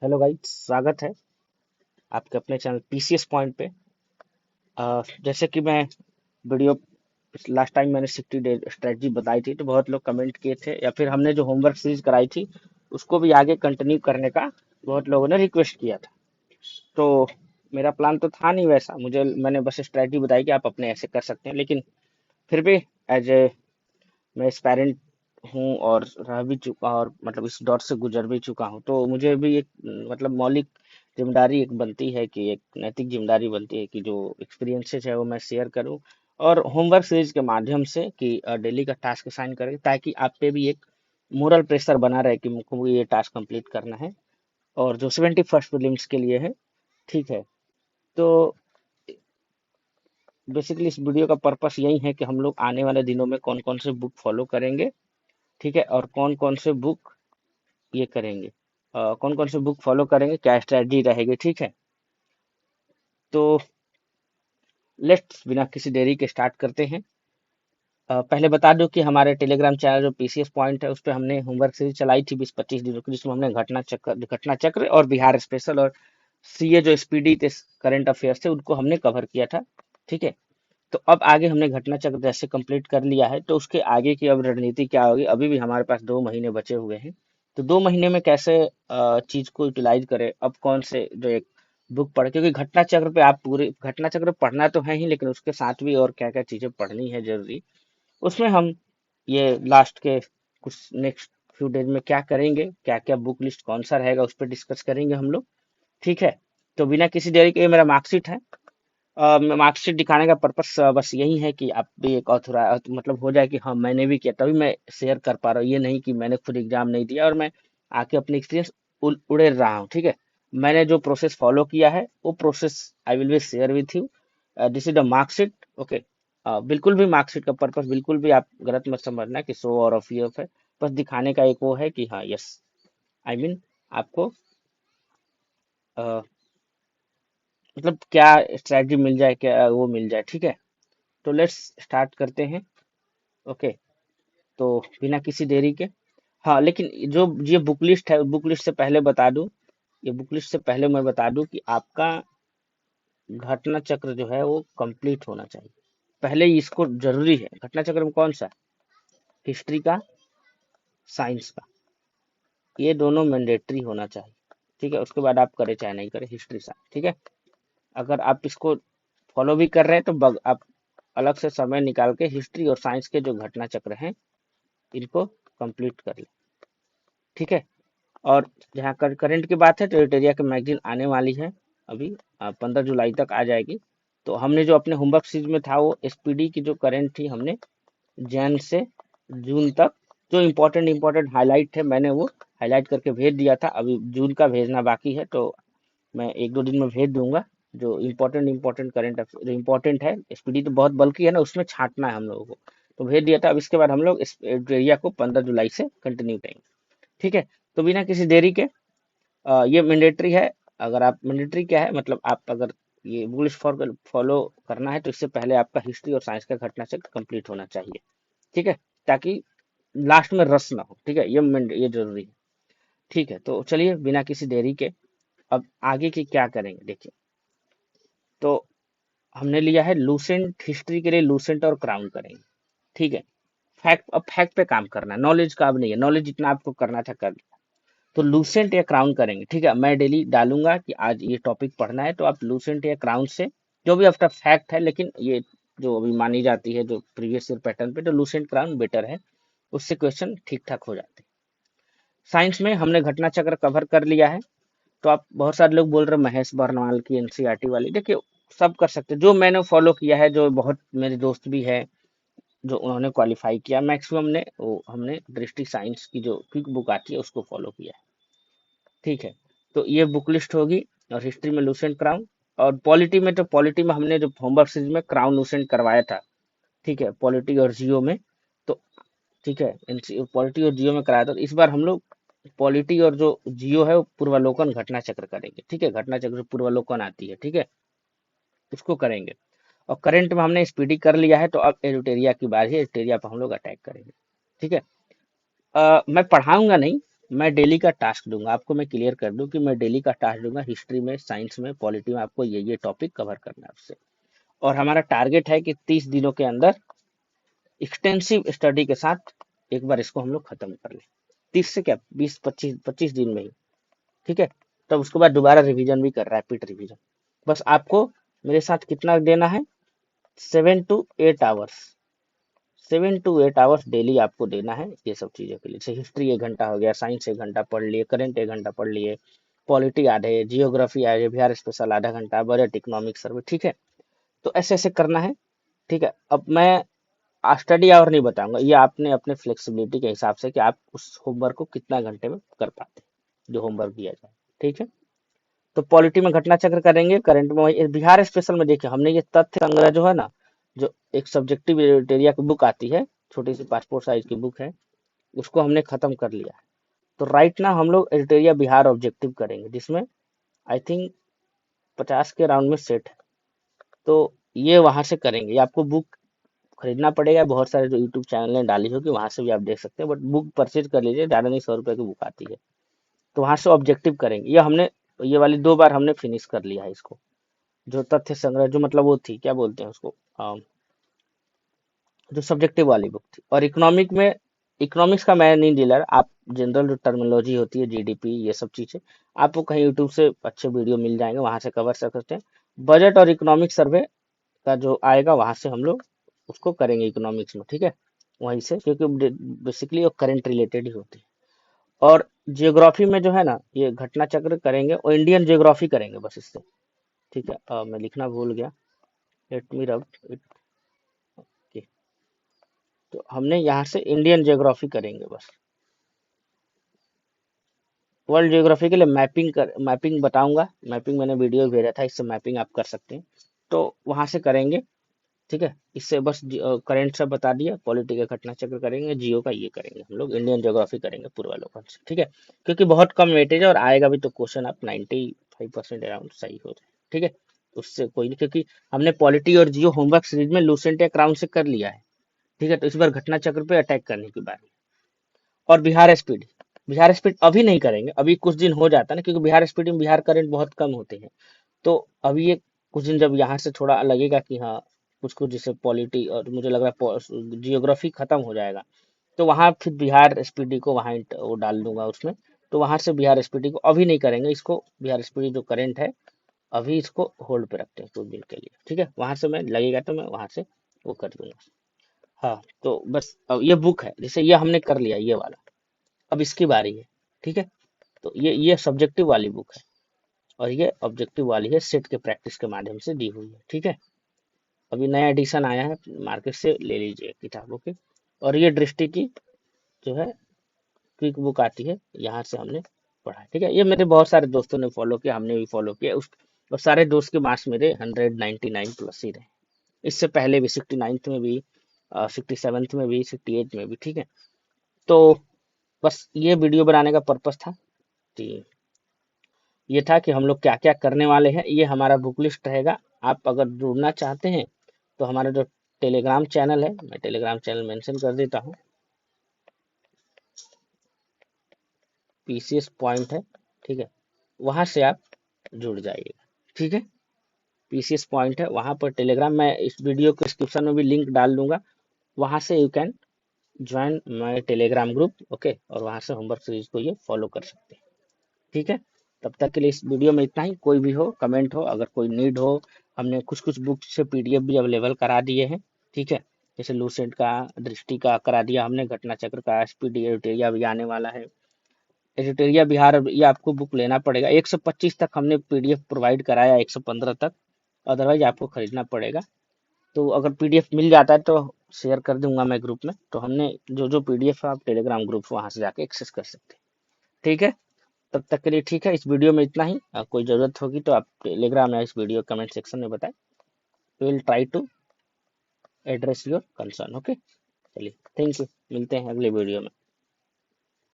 Hello guys, स्वागत है आपके अपने चैनल पीसीएस पॉइंट पे। जैसे कि मैं वीडियो लास्ट टाइम मैंने 60 डे स्ट्रेटजी बताई थी, तो बहुत लोग कमेंट किए थे, या फिर हमने जो होमवर्क सीरीज कराई थी उसको भी आगे कंटिन्यू करने का बहुत लोगों ने रिक्वेस्ट किया था। तो मेरा प्लान तो था नहीं वैसा, मैंने बस स्ट्रेटजी बताई कि आप अपने ऐसे कर सकते हैं, लेकिन फिर भी एज ए मैं इस पेरेंट हूँ और रह भी चुका, और मतलब इस दौर से गुजर भी चुका हूँ, तो मुझे भी एक मतलब मौलिक जिम्मेदारी एक बनती है कि एक नैतिक जिम्मेदारी बनती है कि जो एक्सपीरियंसेस है वो मैं शेयर करूँ, और होमवर्क सीरीज के माध्यम से कि डेली का टास्क असाइन करें, ताकि आप पे भी एक मोरल प्रेशर बना रहे कि मुझको ये टास्क कंप्लीट करना है, और जो 71st प्रीलिम्स के लिए है। ठीक है। तो बेसिकली इस वीडियो का पर्पस यही है कि हम लोग आने वाले दिनों में कौन कौन से बुक फॉलो करेंगे, ठीक है, और कौन कौन से बुक ये करेंगे, कौन कौन से बुक फॉलो करेंगे, क्या स्ट्रेटजी रहेगी। ठीक है। तो लेट्स बिना किसी देरी के स्टार्ट करते हैं। पहले बता दूं कि हमारे टेलीग्राम चैनल जो पीसीएस पॉइंट है उस पर हमने होमवर्क सीरीज चलाई थी 20-25 दिनों की, जिसमें हमने घटना चक्र और बिहार स्पेशल और सीए जो स्पीडी थे, करंट अफेयर्स थे, उनको हमने कवर किया था। ठीक है। तो अब आगे हमने घटना चक्र जैसे कंप्लीट कर लिया है, तो उसके आगे की अब रणनीति क्या होगी। अभी भी हमारे पास 2 महीने बचे हुए हैं, तो 2 महीने में कैसे चीज को यूटिलाइज करें, अब कौन से जो एक बुक पढ़, क्योंकि घटना चक्र पे आप पूरे घटना चक्र पढ़ना तो है ही, लेकिन उसके साथ भी और क्या क्या चीजें पढ़नी है जरूरी, उसमें हम ये लास्ट के कुछ नेक्स्ट फ्यू डेज में क्या करेंगे, क्या क्या बुक लिस्ट कौन सा रहेगा, उस पर डिस्कस करेंगे हम लोग। ठीक है। तो बिना किसी देरी के, ये मेरा मार्कशीट है। मार्कशीट दिखाने का पर्पस बस यही है कि आप भी एक ऑथोराइज मतलब हो जाए कि हाँ मैंने भी किया, तभी मैं शेयर कर पा रहा हूँ। ये नहीं कि मैंने खुद एग्जाम नहीं दिया और मैं आके अपनी एक्सपीरियंस उड़े रहा हूँ। ठीक है। मैंने जो प्रोसेस फॉलो किया है वो process I will be share with you. This is the marksheet. Okay. बिल्कुल भी मार्कशीट का पर्पस बिल्कुल भी आप गलत मत समझना कि शो और ऑफ ये ऑफ है। बस दिखाने का एक वो है कि हाँ यस, आई मीन आपको अ, मतलब क्या स्ट्रैटेजी मिल जाए, क्या वो मिल जाए। ठीक है। तो लेट्स स्टार्ट करते हैं। ओके। तो बिना किसी देरी के, हाँ लेकिन जो ये बुक लिस्ट है, बुक लिस्ट से पहले बता दूं, ये बुक लिस्ट से पहले मैं बता दूं कि आपका घटना चक्र जो है वो कंप्लीट होना चाहिए। पहले ही इसको जरूरी है। घटना चक्र में कौन सा, हिस्ट्री का, साइंस का, ये दोनों मैंडेटरी होना चाहिए। ठीक है। उसके बाद आप करें चाहे नहीं करें, हिस्ट्री साइंस। ठीक है। अगर आप इसको फॉलो भी कर रहे हैं तो आप अलग से समय निकाल के हिस्ट्री और साइंस के जो घटना चक्र हैं इनको कंप्लीट कर लें। ठीक है। और जहाँ करंट की बात है, तो एटेरिया की मैगजीन आने वाली है अभी, 15 जुलाई तक आ जाएगी। तो हमने जो अपने होमवर्क सीरीज में था वो एसपीडी की जो करंट थी, हमने जैन से जून तक जो इम्पोर्टेंट इम्पोर्टेंट हाईलाइट है मैंने वो हाईलाइट करके भेज दिया था। अभी जून का भेजना बाकी है, तो मैं 1-2 दिन में भेज दूंगा। जो इम्पोर्टेंट इम्पोर्टेंट करंट जो इम्पोर्टेंट है, एसपीडी तो बहुत बल्कि है ना, उसमें छांटना है हम लोगों को, तो भेज दिया था। अब इसके बाद हम लोग इस एरिया को 15 जुलाई से कंटिन्यू करेंगे। ठीक है। तो बिना किसी देरी के, ये मैंडेटरी है। अगर आप मैंडेटरी क्या है, मतलब आप अगर ये रूल्स फॉलो करना है तो इससे पहले आपका हिस्ट्री और साइंस का घटना चक्र कंप्लीट होना चाहिए। ठीक है। ताकि लास्ट में रस ना हो। ठीक है। ये जरूरी है। ठीक है। तो चलिए बिना किसी देरी के अब आगे की क्या करेंगे देखिए। तो हमने लिया है लूसेंट, हिस्ट्री के लिए लूसेंट और क्राउन करेंगे। ठीक है। फैक्ट, अब फैक्ट पे काम करना है, नॉलेज का अब नहीं है। नॉलेज जितना आपको करना था कर, तो लूसेंट या क्राउन करेंगे। ठीक है। मैं डेली डालूंगा कि आज ये टॉपिक पढ़ना है, तो आप लूसेंट या क्राउन से जो भी आपका फैक्ट है, लेकिन ये जो अभी मानी जाती है जो प्रीवियस ईयर पैटर्न पे, तो लूसेंट क्राउन बेटर है, उससे क्वेश्चन ठीक ठाक हो जाते हैं। साइंस में हमने घटना चक्र कवर कर लिया है। तो आप बहुत सारे लोग बोल रहे हैं महेश बर्नवाल की एनसीईआरटी वाली, देखिए सब कर सकते हैं। जो मैंने फॉलो किया है, जो बहुत मेरे दोस्त भी है जो उन्होंने क्वालिफाई किया, मैक्सिमम ने वो हमने दृष्टि साइंस की जो क्विक बुक आती है उसको फॉलो किया है। ठीक है। तो ये बुक लिस्ट होगी। और हिस्ट्री में लूसेंट क्राउन, और पॉलिटी में, तो पॉलिटी में हमने जो होमवर्क सीरीज में क्राउन लूसेंट करवाया था। ठीक है। पॉलिटी और जियो में, तो ठीक है, पॉलिटी और जियो में कराया था। तो इस बार हम लोग पॉलिटी और जो जियो है वो पूर्वालोकन घटना चक्र करेंगे। ठीक है। घटना चक्र पूर्वालोकन आती है, ठीक है, उसको करेंगे। और करंट में हमने स्पीडी कर लिया है, तो अब एडिटेरिया की बारी है, एडिटेरिया पर हम लोग अटैक करेंगे। ठीक है। मैं पढ़ाऊंगा नहीं, मैं डेली का टास्क दूंगा आपको, मैं क्लियर कर दूं कि मैं डेली का टास्क दूंगा, हिस्ट्री में, साइंस में, पॉलिटी में आपको ये टॉपिक कवर करना है उससे। और हमारा टारगेट है कि 30 दिनों के अंदर एक्सटेंसिव स्टडी के साथ एक बार इसको हम लोग खत्म कर लें। 30 से क्या, 20 25 दिन में ही, ठीक है। तब उसके बाद दोबारा रिवीजन भी कर, रैपिड रिवीजन। बस आपको मेरे साथ कितना देना है, 7 to 8 hours, 7 to 8 hours daily आपको देना है ये सब चीज़ों के लिए। जैसे हिस्ट्री 1 घंटा हो गया, साइंस 1 घंटा पढ़ लिए, करंट 1 घंटा पढ़ लिए, पॉलिटी आधे, जियोग्राफी आधे, बिहार स्पेशल आधा घंटा, बजट, इकोनॉमिक सर्वे, ठीक है। तो ऐसे ऐसे करना है, ठीक है। अब मैं स्टडी आवर नहीं बताऊंगा, ये आपने अपने फ्लेक्सिबिलिटी के हिसाब से कि आप उस होमवर्क को कितना घंटे में कर पाते हैं, जो होमवर्क दिया जाए, ठीक है। तो पॉलिटी में घटना चक्र करेंगे, करंट में वही, बिहार स्पेशल में देखिए हमने ये तथ्य संग्रह जो है ना, जो एक सब्जेक्टिव एरिया की बुक आती है, छोटी सी पासपोर्ट साइज की बुक है, उसको हमने खत्म कर लिया है। तो राइट ना हम लोग एडिटोरिया बिहार ऑब्जेक्टिव करेंगे, जिसमें आई थिंक 50 के राउंड में सेट है। तो ये वहां से करेंगे, ये आपको बुक खरीदना पड़ेगा, बहुत सारे जो यूट्यूब चैनल ने डाली होगी वहां से भी आप देख सकते हैं, बट बुक परचेज कर लीजिए, ज़्यादा नहीं, 100 रुपये की बुक आती है। तो वहां से ऑब्जेक्टिव करेंगे, ये हमने, ये वाली 2 बार हमने फिनिश कर लिया है इसको। जो तथ्य संग्रह, जो मतलब वो थी, क्या बोलते हैं उसको, जो सब्जेक्टिव वाली बुक थी। और इकोनॉमिक में, इकोनॉमिक्स का मैं नहीं डीलर, आप जनरल जो टर्मिनोलॉजी होती है, जीडीपी, ये सब चीजें आपको कहीं यूट्यूब से अच्छे वीडियो मिल जाएंगे, वहां से कवर कर सकते हैं। बजट और इकोनॉमिक सर्वे का जो आएगा वहां से हम लोग उसको करेंगे इकोनॉमिक्स में, ठीक है, वहीं से, क्योंकि बेसिकली वो करंट रिलेटेड ही होती है। और जियोग्राफी में जो है ना, ये घटना चक्र करेंगे और इंडियन जियोग्राफी करेंगे बस इससे, ठीक है। मैं लिखना भूल गया, लेट मी रब इट। तो हमने यहाँ से इंडियन जियोग्राफी करेंगे बस। वर्ल्ड जियोग्राफी के लिए मैपिंग बताऊंगा, मैपिंग मैंने वीडियो भेजा था, इससे मैपिंग आप कर सकते हैं। तो वहां से करेंगे, ठीक है। इससे बस करंट सब बता दिया, पॉलिटी का घटना चक्र करेंगे, जियो का ये करेंगे, हम लोग इंडियन ज्योग्राफी करेंगे पूर्वावलोकन से, ठीक है। क्योंकि बहुत कम वेटेज है और आएगा भी तो क्वेश्चन आप 95% अराउंड सही हो जाए, ठीक है। उससे कोई नहीं, क्योंकि हमने पॉलिटी और जियो होमवर्क सीरीज में लूसेंट या क्राउन से कर लिया है, ठीक है। तो इस बार घटना चक्र पे अटैक करने की बात। और बिहार एसपीडी, बिहार एसपीडी अभी नहीं करेंगे, अभी कुछ दिन हो जाता है ना, क्योंकि बिहार एसपीडी में बिहार करंट बहुत कम होते हैं। तो अभी ये कुछ दिन जब यहाँ से थोड़ा लगेगा कि हाँ कुछ कुछ, जैसे पॉलिटी और मुझे लग रहा है जियोग्राफी खत्म हो जाएगा, तो वहाँ फिर बिहार एसपीडी को वहाँ वो डाल दूंगा उसमें। तो वहां से बिहार एसपीडी को अभी नहीं करेंगे, इसको बिहार एसपीडी जो करंट है अभी इसको होल्ड पे रखते हैं कुछ दिन के लिए, ठीक है। वहां से मैं लगेगा तो मैं वहां से वो कर दूंगा। हाँ, तो बस अब ये बुक है, जैसे ये हमने कर लिया ये वाला, अब इसकी बारी है, ठीक है। तो ये सब्जेक्टिव वाली बुक है और ये ऑब्जेक्टिव वाली है, सेट के प्रैक्टिस के माध्यम से दी हुई है, ठीक है। अभी नया एडिशन आया है, मार्केट से ले लीजिए किताबों के। और ये दृष्टि की जो है क्विक बुक आती है, यहाँ से हमने पढ़ा है, ठीक है। ये मेरे बहुत सारे दोस्तों ने फॉलो किया, हमने भी फॉलो किया उस, और सारे दोस्त के मार्क्स मेरे 199+ ही रहे। इससे पहले भी 69th में भी, 67th में भी, 68 में भी, ठीक है। तो बस ये वीडियो बनाने का पर्पस था कि ये था कि हम लोग क्या क्या करने वाले हैं, ये हमारा बुक लिस्ट रहेगा। आप अगर जुड़ना चाहते हैं तो हमारा जो टेलीग्राम चैनल है, मैं टेलीग्राम चैनल मेंशन कर देता हूँ, पीसीएस पॉइंट है, ठीक है। वहां से आप जुड़ जाइएगा, ठीक है। पीसीएस पॉइंट है, वहां पर टेलीग्राम, मैं इस वीडियो के डिस्क्रिप्शन में भी लिंक डाल दूंगा, वहां से you can join my Telegram group, okay. और वहां से होमवर्क सीरीज को ये फॉलो कर सकते हैं, ठीक है। तब तक के लिए इस वीडियो में इतना ही। कोई भी हो कमेंट हो, अगर कोई नीड हो, हमने कुछ कुछ बुक से पीडीएफ भी अवेलेबल करा दिए हैं, ठीक है। जैसे लूसेंट का, दृष्टि का करा दिया हमने, घटना चक्र का, एसपीडी एडिटोरिया भी आने वाला है। एडिटोरिया बिहार ये आपको बुक लेना पड़ेगा, 125 तक हमने पीडीएफ प्रोवाइड कराया, 115 तक, अदरवाइज आपको खरीदना पड़ेगा। तो अगर पीडीएफ मिल जाता है तो शेयर कर दूंगा मैं ग्रुप में, तो हमने जो जो पीडीएफ है आप टेलीग्राम ग्रुप वहां से जाके एक्सेस कर सकते हैं, ठीक है। तब तक के लिए ठीक है, इस वीडियो में इतना ही। कोई ज़रूरत होगी तो आप टेलीग्राम या इस वीडियो कमेंट सेक्शन में बताएं, will try to address your concern, okay. चलिए, थैंक यू, मिलते हैं अगले वीडियो में।